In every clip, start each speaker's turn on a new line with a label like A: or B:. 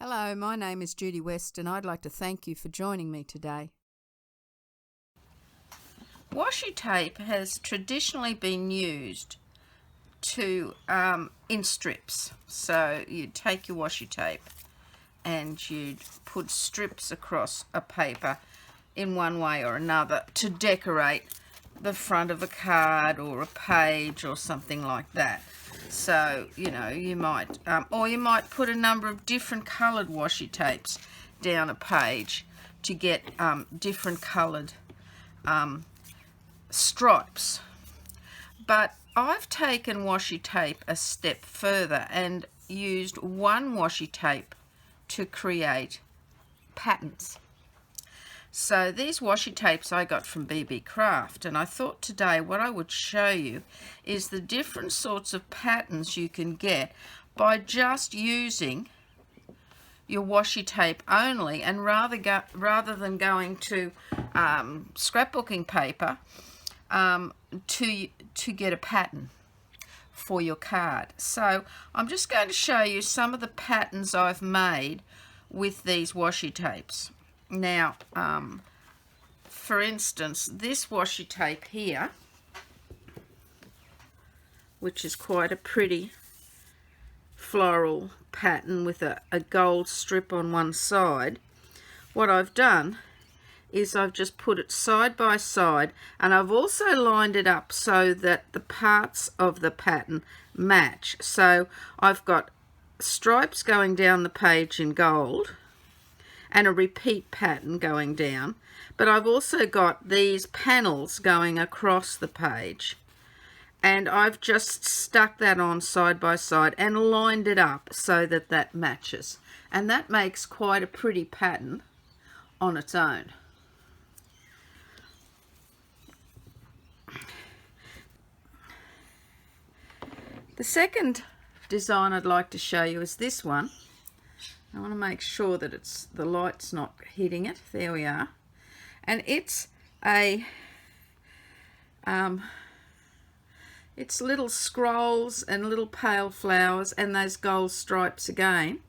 A: Hello, my name is Judy West and I'd like to thank you for joining me today. Washi tape has traditionally been used to in strips. So you'd take your washi tape and you'd put strips across a paper in one way or another to decorate the front of a card or a page or something like that. So, you know, you might, or you might put a number of different coloured washi tapes down a page to get different coloured stripes. But I've taken washi tape a step further and used one washi tape to create patterns. So these washi tapes I got from Beebeecraft, and I thought today what I would show you is the different sorts of patterns you can get by just using your washi tape only, and rather than going to scrapbooking paper to get a pattern for your card. So I'm just going to show you some of the patterns I've made with these washi tapes. Now, for instance, this washi tape here, which is quite a pretty floral pattern with a gold strip on one side, what I've done is I've just put it side by side, and I've also lined it up so that the parts of the pattern match. So I've got stripes going down the page in gold and a repeat pattern going down, but I've also got these panels going across the page, and I've just stuck that on side by side and lined it up so that that matches, and that makes quite a pretty pattern on its own. The second design I'd like to show you is this one. I want to make sure that the light's not hitting it. There we are. And it's it's little scrolls and little pale flowers and those gold stripes again.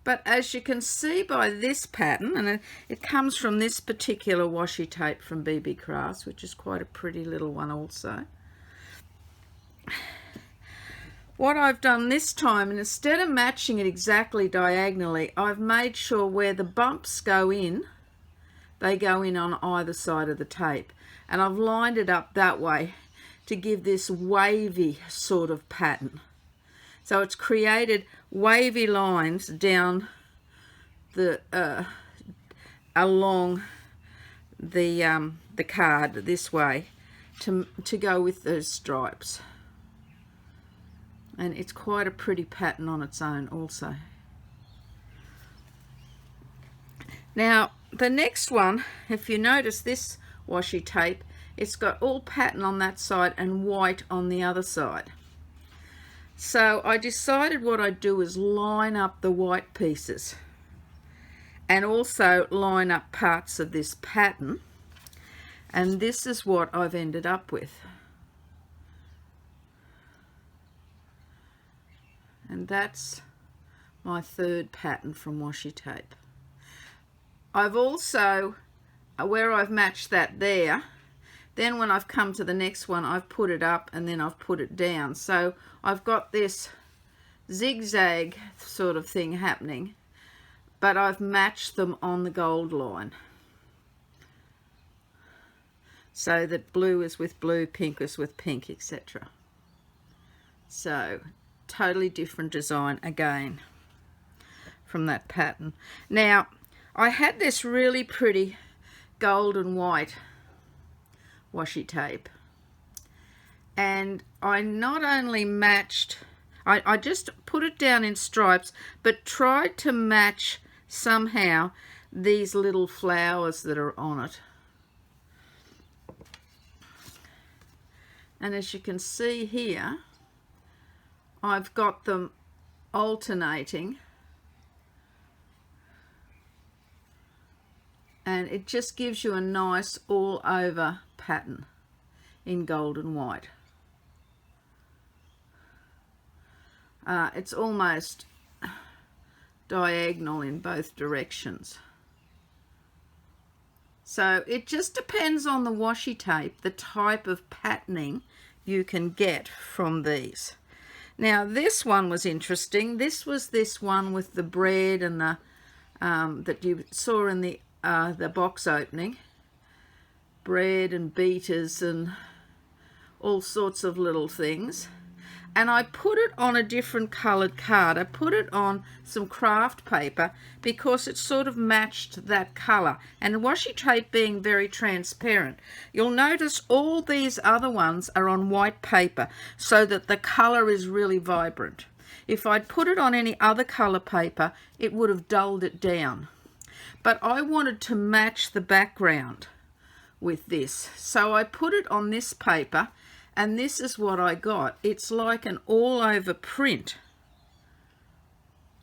A: But as you can see by this pattern, and it comes from this particular washi tape from Beebeecraft, which is quite a pretty little one also. What I've done this time, and instead of matching it exactly diagonally, I've made sure where the bumps go in, they go in on either side of the tape. And I've lined it up that way to give this wavy sort of pattern. So it's created wavy lines down the along the card this way to go with those stripes. And it's quite a pretty pattern on its own also. Now the next one, if you notice this washi tape, it's got all pattern on that side and white on the other side. So I decided what I'd do is line up the white pieces and also line up parts of this pattern, and this is what I've ended up with. And that's my third pattern from washi tape. I've also, where I've matched that there, then when I've come to the next one, I've put it up and then I've put it down. So I've got this zigzag sort of thing happening, but I've matched them on the gold line. So that blue is with blue, pink is with pink, etc. So totally different design again from that pattern. Now I had this really pretty gold and white washi tape, and I not only matched, I just put it down in stripes, but tried to match somehow these little flowers that are on it. And as you can see here, I've got them alternating, and it just gives you a nice all over pattern in gold and white. It's almost diagonal in both directions. So it just depends on the washi tape, the type of patterning you can get from these. Now this one was interesting. This was this one with the bread and the that you saw in the box opening. Bread and beaters and all sorts of little things. And I put it on a different coloured card. I put it on some craft paper because it sort of matched that colour. And washi tape being very transparent, you'll notice all these other ones are on white paper so that the colour is really vibrant. If I'd put it on any other colour paper, it would have dulled it down. But I wanted to match the background with this. So I put it on this paper. And this is what I got. It's like an all-over print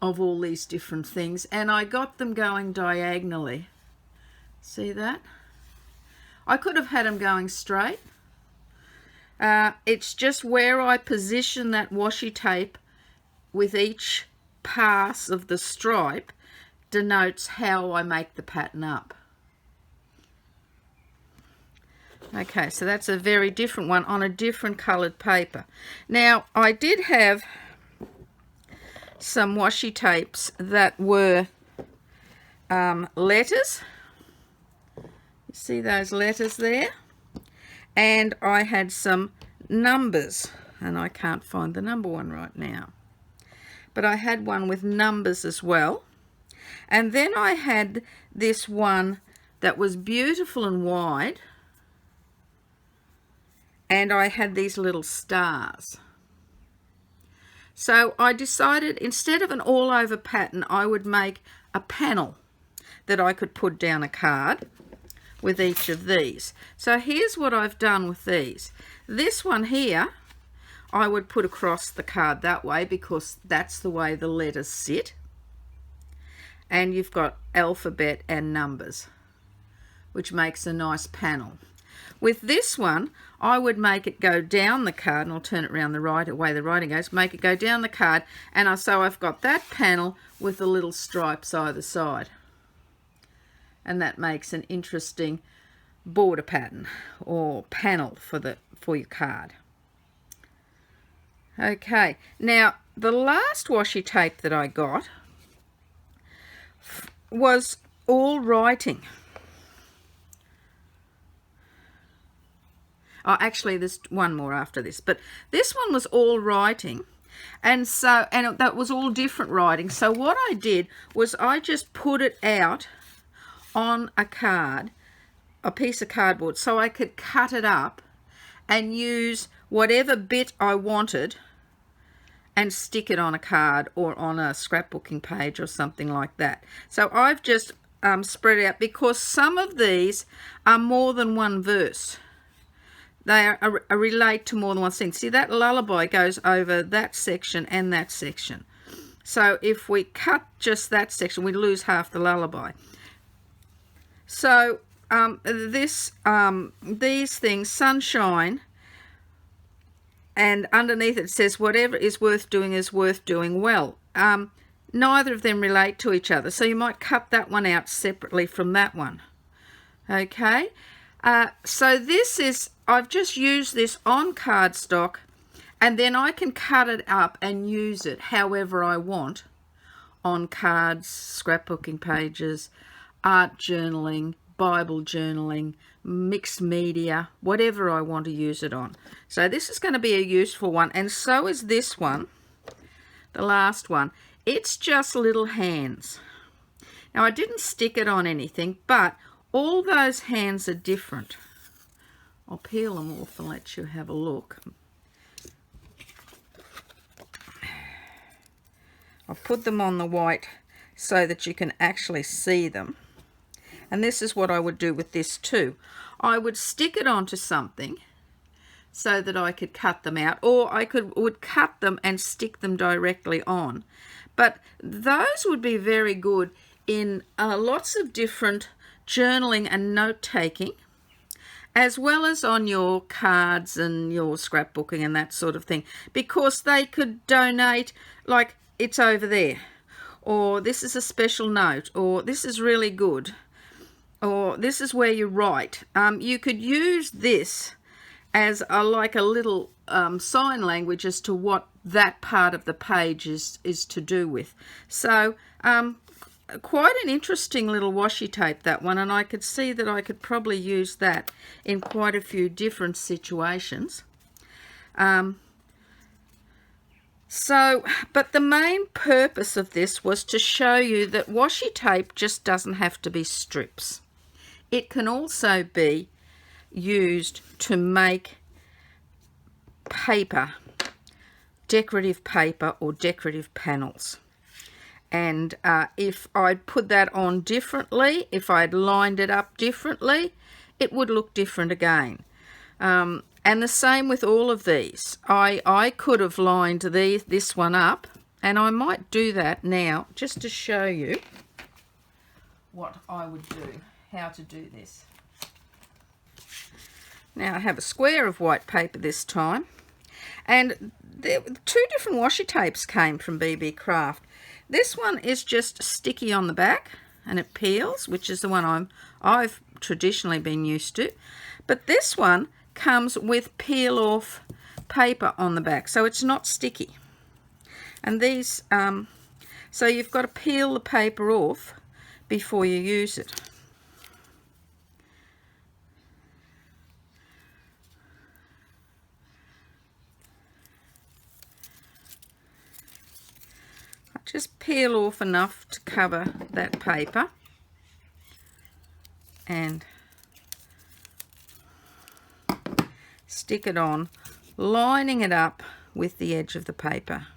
A: of all these different things. And I got them going diagonally. See that? I could have had them going straight. It's just where I position that washi tape with each pass of the stripe denotes how I make the pattern up. Okay, so that's a very different one on a different coloured paper. Now, I did have some washi tapes that were letters. You see those letters there? And I had some numbers, and I can't find the number one right now. But I had one with numbers as well. And then I had this one that was beautiful and wide. And I had these little stars. So I decided instead of an all-over pattern, I would make a panel that I could put down a card with each of these. So here's what I've done with these. This one here, I would put across the card that way because that's the way the letters sit. And you've got alphabet and numbers, which makes a nice panel. With this one, I would make it go down the card, and I'll turn it around the right way the writing goes, make it go down the card, and so I've got that panel with the little stripes either side. And that makes an interesting border pattern or panel for your card. Okay, now the last washi tape that I got was all writing. Oh, actually, there's one more after this, but this one was all writing, and that was all different writing. So what I did was I just put it out on a card, a piece of cardboard, so I could cut it up and use whatever bit I wanted and stick it on a card or on a scrapbooking page or something like that. So I've just spread it out because some of these are more than one verse. They are relate to more than one thing. See, that lullaby goes over that section and that section. So if we cut just that section, we lose half the lullaby. So these things, sunshine, and underneath it says, whatever is worth doing well. Neither of them relate to each other. So you might cut that one out separately from that one. Okay. So this is, I've just used this on cardstock, and then I can cut it up and use it however I want on cards, scrapbooking pages, art journaling, Bible journaling, mixed media, whatever I want to use it on. So this is going to be a useful one, and so is this one, the last one. It's just little hands. Now I didn't stick it on anything, but all those hands are different. I'll peel them off and let you have a look. I'll put them on the white so that you can actually see them. And this is what I would do with this too. I would stick it onto something so that I could cut them out, or I would cut them and stick them directly on. But those would be very good in lots of different journaling and note-taking, as well as on your cards and your scrapbooking and that sort of thing, because they could donate, like it's over there, or this is a special note, or this is really good, or this is where you write. You could use this as like a little sign language as to what that part of the page is to do with. So quite an interesting little washi tape, that one, and I could see that I could probably use that in quite a few different situations. But the main purpose of this was to show you that washi tape just doesn't have to be strips. It can also be used to make paper, decorative paper or decorative panels. And if I'd put that on differently, if I'd lined it up differently, it would look different again. And the same with all of these. I could have lined this one up, and I might do that now just to show you what I would do, how to do this. Now I have a square of white paper this time, and two different washi tapes came from Beebeecraft. This one is just sticky on the back and it peels, which is the one I've traditionally been used to. But this one comes with peel off paper on the back, so it's not sticky. And these so you've got to peel the paper off before you use it. Just peel off enough to cover that paper and stick it on, lining it up with the edge of the paper.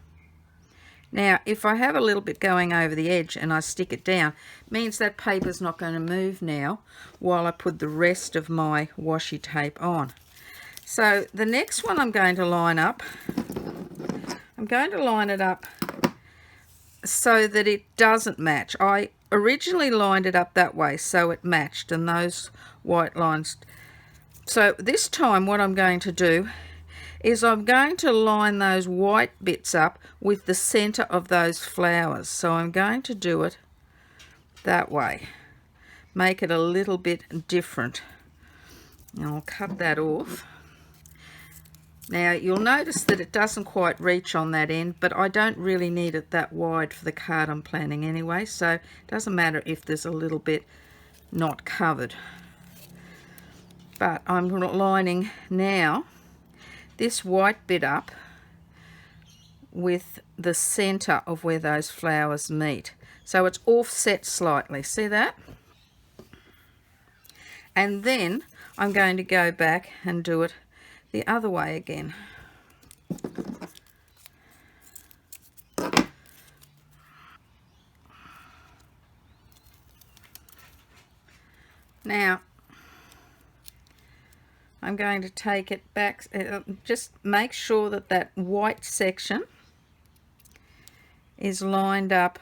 A: Now, if I have a little bit going over the edge and I stick it down, it means that paper's not going to move now while I put the rest of my washi tape on. So the next one I'm going to line up, I'm going to line it up so that it doesn't match. I originally lined it up that way so it matched, and those white lines. So this time what I'm going to do is I'm going to line those white bits up with the center of those flowers. So I'm going to do it that way, make it a little bit different. And I'll cut that off. Now you'll notice that it doesn't quite reach on that end, but I don't really need it that wide for the card I'm planning anyway, so it doesn't matter if there's a little bit not covered. But I'm lining now this white bit up with the center of where those flowers meet, so it's offset slightly, see that? And then I'm going to go back and do it the other way again. Now I'm going to take it back, just make sure that that white section is lined up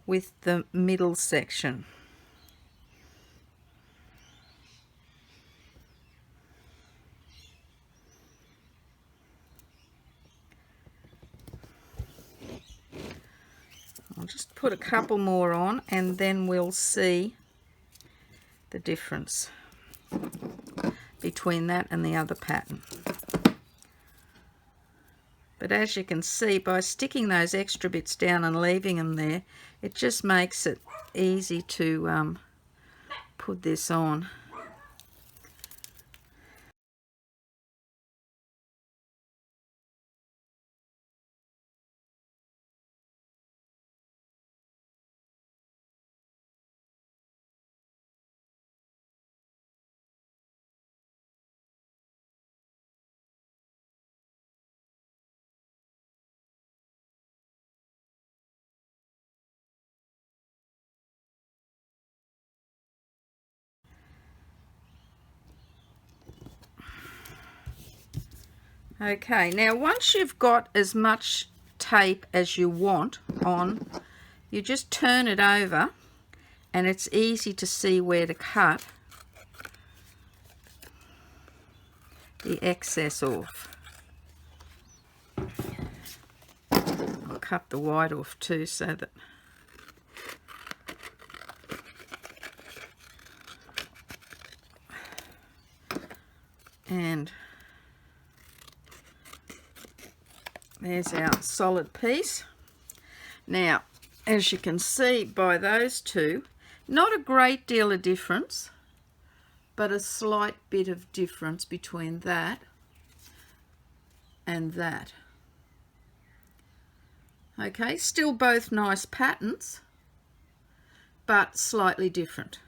A: with the middle section. I'll just put a couple more on and then we'll see the difference between that and the other pattern. But as you can see, by sticking those extra bits down and leaving them there, it just makes it easy to put this on. Okay, now once you've got as much tape as you want on, you just turn it over and it's easy to see where to cut the excess off. I'll cut the white off too so that And there's our solid piece. Now, as you can see by those two, not a great deal of difference, but a slight bit of difference between that and that. Okay, still both nice patterns, but slightly different.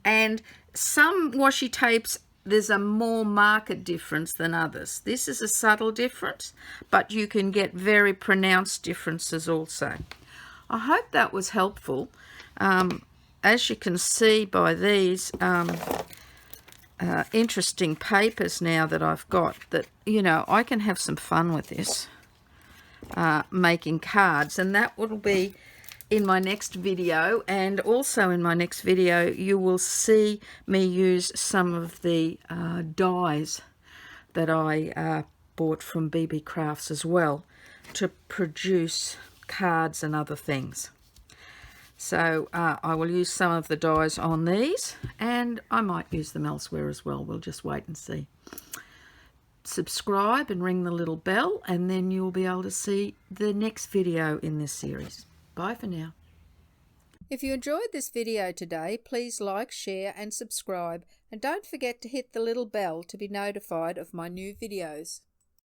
A: And some washi tapes, there's a more marked difference than others. This is a subtle difference, but you can get very pronounced differences also. I hope that was helpful. As you can see by these interesting papers now that I've got, that, you know, I can have some fun with this, making cards, and that will be in my next video. And also in my next video you will see me use some of the dies that I bought from Beebeecrafts as well to produce cards and other things. So I will use some of the dies on these, and I might use them elsewhere as well. We'll just wait and see. Subscribe and ring the little bell, and then you'll be able to see the next video in this series. Bye for now. If you enjoyed this video today, please like, share and subscribe, and don't forget to hit the little bell to be notified of my new videos.